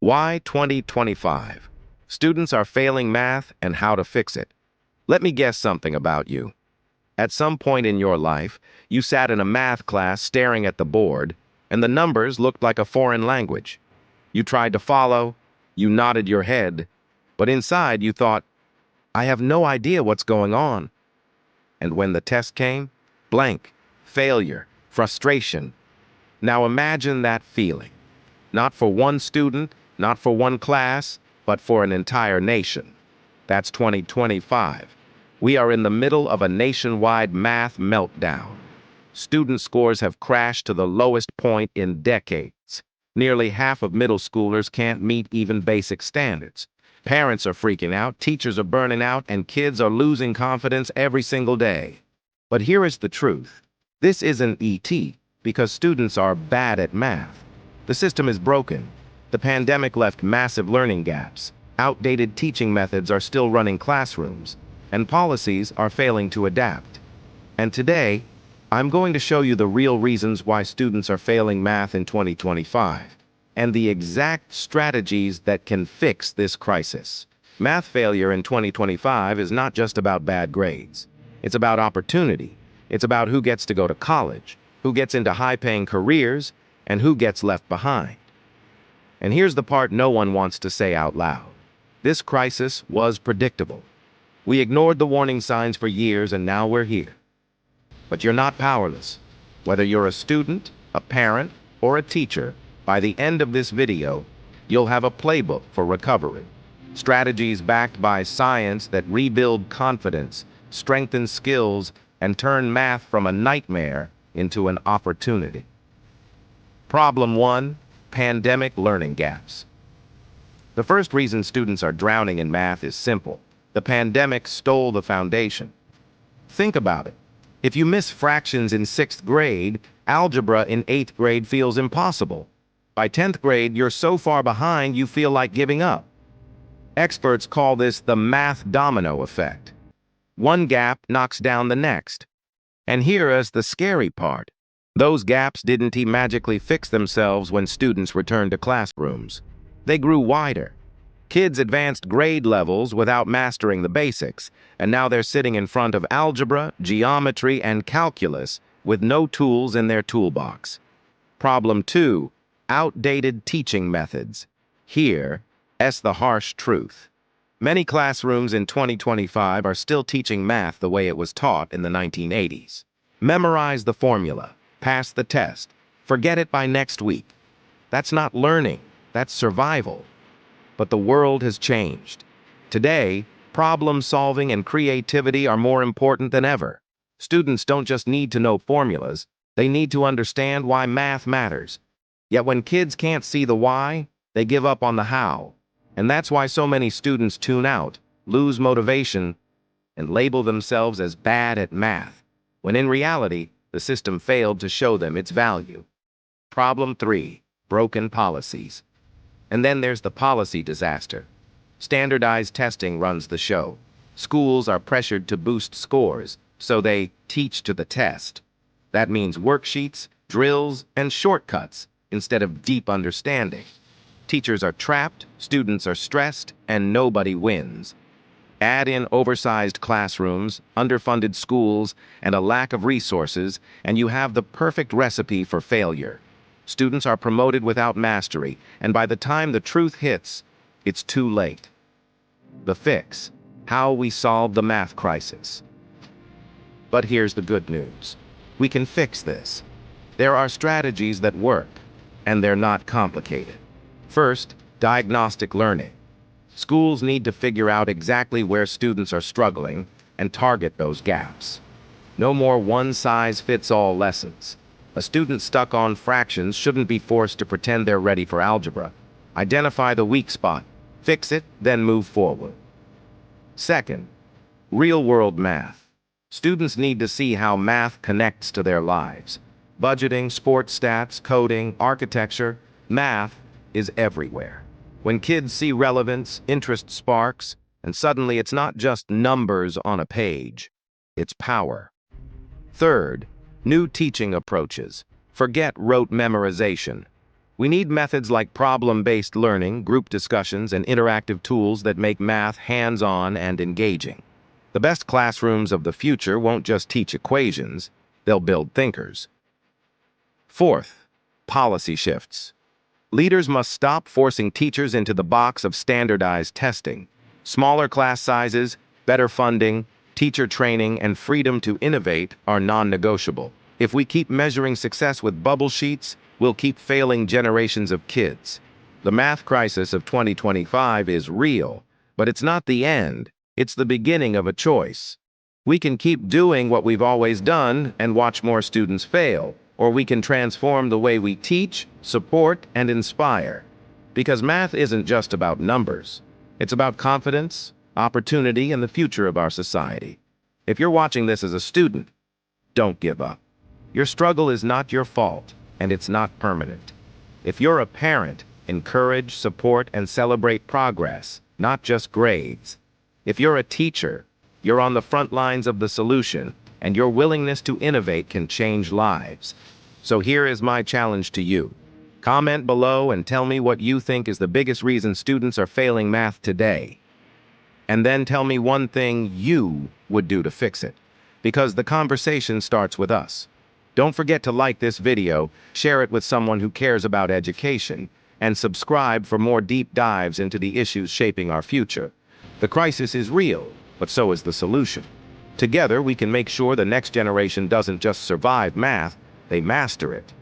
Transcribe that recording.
Why 2025? Students are failing math and how to fix it. Let me guess something about you. At some point in your life, you sat in a math class staring at the board, and the numbers looked like a foreign language. You tried to follow, you nodded your head, but inside you thought, I have no idea what's going on. And when the test came, blank, failure, frustration. Now imagine that feeling. Not for one student, not for one class, but for an entire nation. That's 2025. We are in the middle of a nationwide math meltdown. Student scores have crashed to the lowest point in decades. Nearly half of middle schoolers can't meet even basic standards. Parents are freaking out, teachers are burning out, and kids are losing confidence every single day. But here is the truth. This isn't ET, because students are bad at math. The system is broken. The pandemic left massive learning gaps. Outdated teaching methods are still running classrooms, and policies are failing to adapt. And today, I'm going to show you the real reasons why students are failing math in 2025, and the exact strategies that can fix this crisis. Math failure in 2025 is not just about bad grades. It's about opportunity. It's about who gets to go to college, who gets into high-paying careers, and who gets left behind. And here's the part no one wants to say out loud. This crisis was predictable. We ignored the warning signs for years, and now we're here. But you're not powerless. Whether you're a student, a parent, or a teacher, by the end of this video, you'll have a playbook for recovery. Strategies backed by science that rebuild confidence, strengthen skills, and turn math from a nightmare into an opportunity. Problem 1. Pandemic learning gaps. The first reason students are drowning in math is simple. The pandemic stole the foundation. Think about it. If you miss fractions in 6th grade, algebra in 8th grade feels impossible. By 10th grade, you're so far behind you feel like giving up. Experts call this the math domino effect. One gap knocks down the next. And here is the scary part. Those gaps didn't magically fix themselves when students returned to classrooms. They grew wider. Kids advanced grade levels without mastering the basics, and now they're sitting in front of algebra, geometry, and calculus with no tools in their toolbox. Problem 2. Outdated teaching methods. Here's the harsh truth. Many classrooms in 2025 are still teaching math the way it was taught in the 1980s. Memorize the formula, pass the test, forget it by next week. That's not learning, that's survival. But the world has changed. Today, problem solving and creativity are more important than ever. Students don't just need to know formulas, they need to understand why math matters. Yet when kids can't see the why, they give up on the how. And that's why so many students tune out, lose motivation, and label themselves as bad at math, when in reality, the system failed to show them its value. Problem 3. Broken policies. And then there's the policy disaster. Standardized testing runs the show. Schools are pressured to boost scores, so they teach to the test. That means worksheets, drills, and shortcuts instead of deep understanding. Teachers are trapped, students are stressed, and nobody wins. Add in oversized classrooms, underfunded schools, and a lack of resources, and you have the perfect recipe for failure. Students are promoted without mastery, and by the time the truth hits, it's too late. The fix: how we solve the math crisis. But here's the good news. We can fix this. There are strategies that work, and they're not complicated. First, diagnostic learning. Schools need to figure out exactly where students are struggling and target those gaps. No more one-size-fits-all lessons. A student stuck on fractions shouldn't be forced to pretend they're ready for algebra. Identify the weak spot, fix it, then move forward. Second, real-world math. Students need to see how math connects to their lives. Budgeting, sports stats, coding, architecture, math is everywhere. When kids see relevance, interest sparks, and suddenly it's not just numbers on a page, it's power. Third, new teaching approaches. Forget rote memorization. We need methods like problem-based learning, group discussions, and interactive tools that make math hands-on and engaging. The best classrooms of the future won't just teach equations, they'll build thinkers. Fourth, policy shifts. Leaders must stop forcing teachers into the box of standardized testing. Smaller class sizes, better funding, teacher training, and freedom to innovate are non-negotiable. If we keep measuring success with bubble sheets, we'll keep failing generations of kids. The math crisis of 2025 is real, but it's not the end. It's the beginning of a choice. We can keep doing what we've always done and watch more students fail, or we can transform the way we teach, support, and inspire. Because math isn't just about numbers. It's about confidence, opportunity, and the future of our society. If you're watching this as a student, don't give up. Your struggle is not your fault, and it's not permanent. If you're a parent, encourage, support, and celebrate progress, not just grades. If you're a teacher, you're on the front lines of the solution, and your willingness to innovate can change lives. So here is my challenge to you. Comment below and tell me what you think is the biggest reason students are failing math today. And then tell me one thing you would do to fix it. Because the conversation starts with us. Don't forget to like this video, share it with someone who cares about education, and subscribe for more deep dives into the issues shaping our future. The crisis is real, but so is the solution. Together, we can make sure the next generation doesn't just survive math, they master it.